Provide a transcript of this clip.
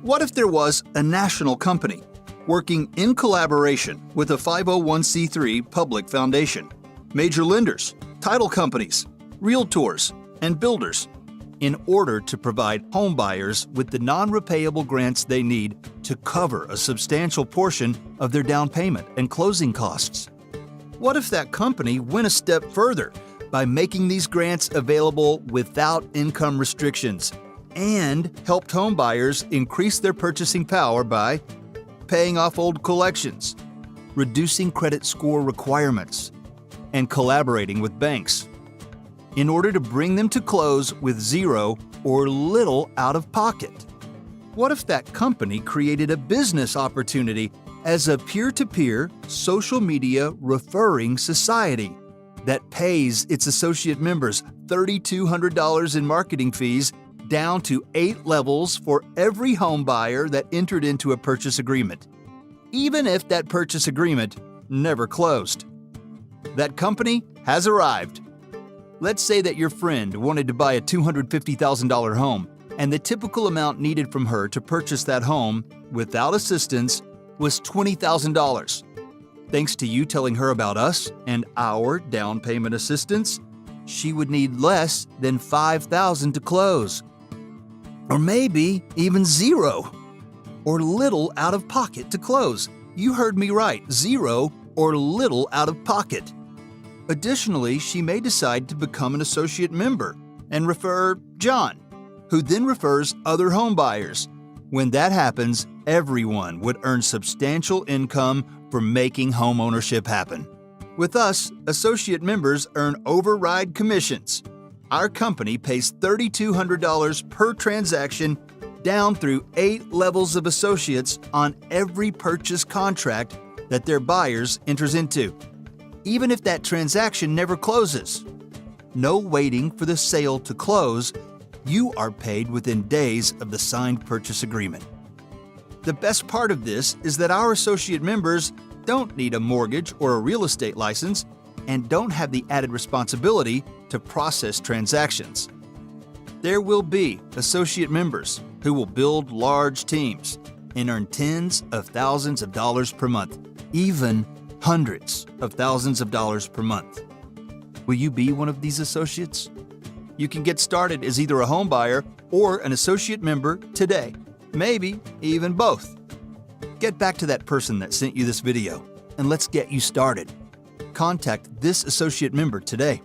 What if there was a national company working in collaboration with a 501c3 public foundation, major lenders, title companies, realtors, and builders in order to provide homebuyers with the non-repayable grants they need to cover a substantial portion of their down payment and closing costs? What if that company went a step further by making these grants available without income restrictions and helped homebuyers increase their purchasing power by paying off old collections, reducing credit score requirements, and collaborating with banks in order to bring them to close with zero or little out of pocket? What if that company created a business opportunity as a peer-to-peer social media referring society that pays its associate members $3,200 in marketing fees down to 8 levels for every home buyer that entered into a purchase agreement, even if that purchase agreement never closed? That company has arrived. Let's say that your friend wanted to buy a $250,000 home, and the typical amount needed from her to purchase that home without assistance was $20,000. Thanks to you telling her about us and our down payment assistance, she would need less than $5,000 to close. Or maybe even zero or little out of pocket to close. You heard me right, zero or little out of pocket. Additionally, she may decide to become an associate member and refer John, who then refers other home buyers. When that happens, everyone would earn substantial income from making home ownership happen. With us, associate members earn override commissions. Our company pays $3,200 per transaction down through 8 levels of associates on every purchase contract that their buyers enters into, even if that transaction never closes. No waiting for the sale to close. You are paid within days of the signed purchase agreement. The best part of this is that our associate members don't need a mortgage or a real estate license and don't have the added responsibility to process transactions. There will be associate members who will build large teams and earn tens of thousands of dollars per month, even hundreds of thousands of dollars per month. Will you be one of these associates? You can get started as either a home buyer or an associate member today, maybe even both. Get back to that person that sent you this video and let's get you started. Contact this associate member today.